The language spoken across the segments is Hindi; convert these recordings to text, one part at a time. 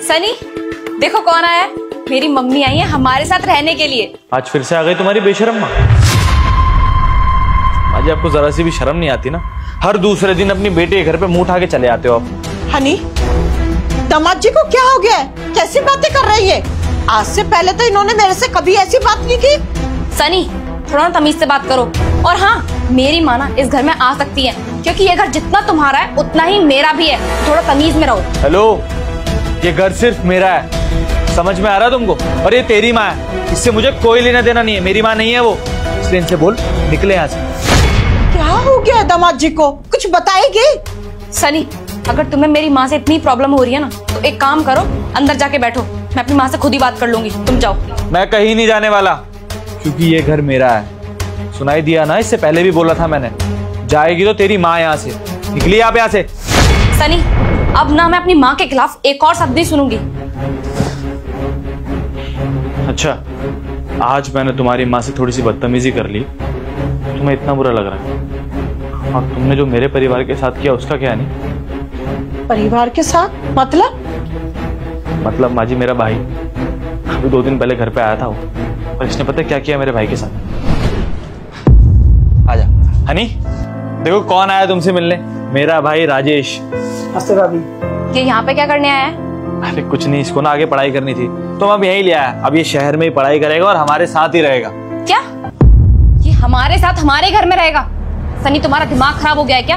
सनी, देखो कौन आया है। मेरी मम्मी आई है हमारे साथ रहने के लिए। आज फिर से आ गई तुम्हारी बेशरम माँ। आज आपको जरा सी भी शर्म नहीं आती ना? हर दूसरे दिन अपनी बेटी के घर पे मुंह उठा के चले आते हो आप। हनी, दामाद जी को क्या हो गया है? कैसी बातें कर रही है? आज से पहले तो इन्होंने मेरे से कभी ऐसी बात नहीं की। सनी, थोड़ा ना तमीज से बात करो। और हाँ, मेरी माँ ना इस घर में आ सकती है, क्योंकि ये घर जितना तुम्हारा है उतना ही मेरा भी है। थोड़ा तमीज में रहो। हेलो, ये घर सिर्फ मेरा है, समझ में आ रहा है तुमको? और ये तेरी माँ है, इससे मुझे कोई लेना देना नहीं है। मेरी माँ नहीं है वो, इसलिए इनसे बोल निकले यहाँ से। क्या हो गया दामाद जी को? कुछ बताएगी? सनी, अगर तुम्हें मेरी माँ से इतनी प्रॉब्लम हो रही है ना, तो एक काम करो, अंदर जाके बैठो। मैं अपनी माँ से खुद ही बात कर लूंगी, तुम जाओ। मैं कहीं नहीं जाने वाला, क्योंकि ये घर मेरा है। सुनाई दिया ना? इससे पहले भी बोला था मैंने, जाएगी तो तेरी माँ यहाँ से। निकली आप यहाँ से। सनी, अब ना मैं अपनी माँ के खिलाफ एक और शब्द नहीं सुनूंगी। अच्छा, आज मैंने तुम्हारी माँ से थोड़ी सी बदतमीजी कर ली, तुम्हें इतना बुरा लग रहा है? और तुमने जो मेरे परिवार के साथ किया उसका क्या नहीं? परिवार के साथ मतलब? मतलब माँ जी, मेरा भाई अभी 2 दिन पहले घर पे आया था वो, और इसने पता क्या किया मेरे भाई के साथ? आजा हनी, देखो कौन आया तुमसे मिलने। मेरा भाई राजेश। नमस्ते भाभी। ये यहाँ पे क्या करने आया है? अरे कुछ नहीं, इसको ना आगे पढ़ाई करनी थी तो अब यहीं ले आया। अब ये शहर में ही पढ़ाई करेगा और हमारे साथ ही रहेगा। क्या? ये हमारे साथ हमारे घर में रहेगा? सनी, तुम्हारा दिमाग खराब हो गया है क्या?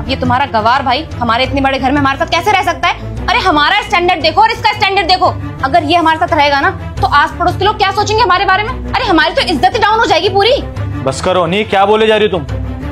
अब ये तुम्हारा गवार भाई हमारे इतने बड़े घर में हमारे साथ कैसे रह सकता है? अरे हमारा स्टैंडर्ड देखो और इसका स्टैंडर्ड देखो। अगर ये हमारे साथ रहेगा ना, तो आस पड़ोस के लोग क्या सोचेंगे हमारे बारे में? अरे हमारी तो इज्जत ही डाउन हो जाएगी पूरी। बस करो, नहीं क्या बोले जा रही हो तुम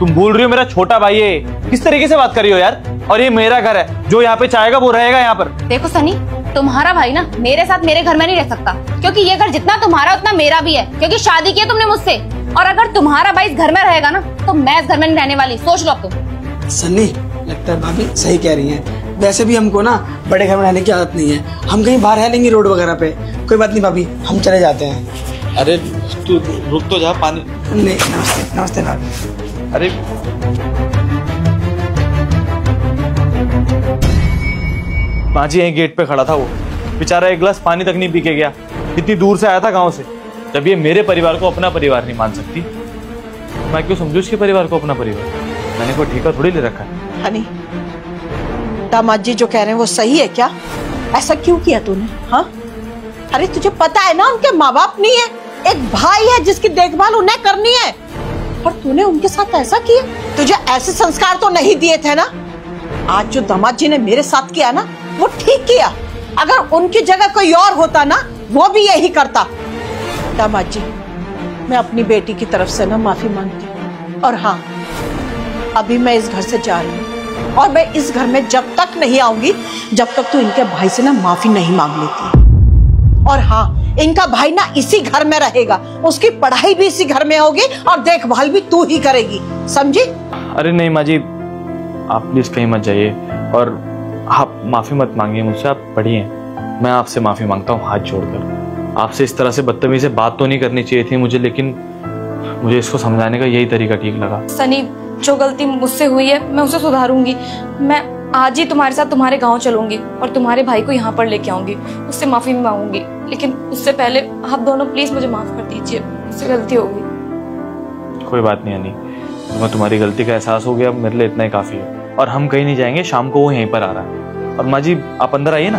बोल रही हो मेरा छोटा भाई है? किस तरीके से बात कर रही हो यार? और ये मेरा घर है, जो यहाँ पे चाहेगा वो रहेगा यहाँ पर। देखो सनी, तुम्हारा भाई ना मेरे साथ मेरे घर में नहीं रह सकता, क्योंकि ये घर जितना तुम्हारा उतना मेरा भी है, क्योंकि शादी की है तुमने मुझसे। और अगर तुम्हारा भाई इस घर में रहेगा ना, तो मैं इस घर में नहीं रहने वाली। सोच लो अब तुम। सन्नी, लगता है भाभी सही कह रही हैं। वैसे भी हमको ना बड़े घर में रहने की आदत नहीं है, हम कहीं बाहर रह लेंगे रोड वगैरह पे। कोई बात नहीं भाभी, हम चले जाते हैं। अरे तू रुक तो जा, पानी। नहीं, नमस्ते नमस्ते भाभी। अरे माजी यहीं गेट पे खड़ा था वो, बेचारा एक गिलास पानी तक नहीं पी के गया। इतनी दूर से आया था गांव से। जब ये मेरे परिवार को अपना परिवार नहीं मान सकती, मैं क्यों समझू इसके परिवार को अपना परिवार? मैंने कोई ठेका थोड़ी ले रखा है। हनी, दामाद जी जो कह रहे हैं वो सही है क्या? ऐसा क्यों किया तूने? हाँ, अरे तुझे पता है ना उनके माँ बाप नहीं है, एक भाई है जिसकी देखभाल उन्हें करनी है, और तूने उनके साथ ऐसा किया? तुझे ऐसे संस्कार तो नहीं दिए थे ना? आज जो दामाद जी ने मेरे साथ किया ना, वो ठीक किया। अगर उनकी जगह कोई और होता ना, वो भी यही करता। दामाद जी, मैं अपनी बेटी की तरफ से ना माफी मांगती हूँ। और हाँ, अभी मैं इस घर से जा रही हूँ, और मैं इस घर में जब तक नहीं आऊंगी, जब तक तू इनके भाई से ना माफी नहीं मांग लेती। और हाँ, इनका भाई ना इसी घर में रहेगा, उसकी पढ़ाई भी इसी घर में होगी और देखभाल भी तू ही करेगी, समझी? अरे नहीं माँ जी, आप प्लीज कहीं मत जाइए और आप माफी मत मांगिए मुझसे। आप पढ़िए, मैं आपसे माफी मांगता हूँ हाथ जोड़कर। आपसे इस तरह से बदतमीजी से बात तो नहीं करनी चाहिए थी मुझे, लेकिन मुझे इसको समझाने का यही तरीका ठीक लगा। सनी, जो गलती मुझसे हुई है मैं उसे सुधारूंगी। मैं आज ही तुम्हारे साथ तुम्हारे गांव चलूंगी और तुम्हारे भाई को यहाँ पर लेके आऊंगी, उससे माफी भी मांगूंगी। लेकिन उससे पहले आप दोनों प्लीज मुझे माफ कर दीजिए, मुझसे गलती हो गई। कोई बात नहीं अनी, तुम्हारी गलती का एहसास हो गया, मेरे लिए इतना ही काफी है। और हम कहीं नहीं जाएंगे, शाम को वो यहीं पर आ रहा है। और माँ जी आप अंदर आइए ना।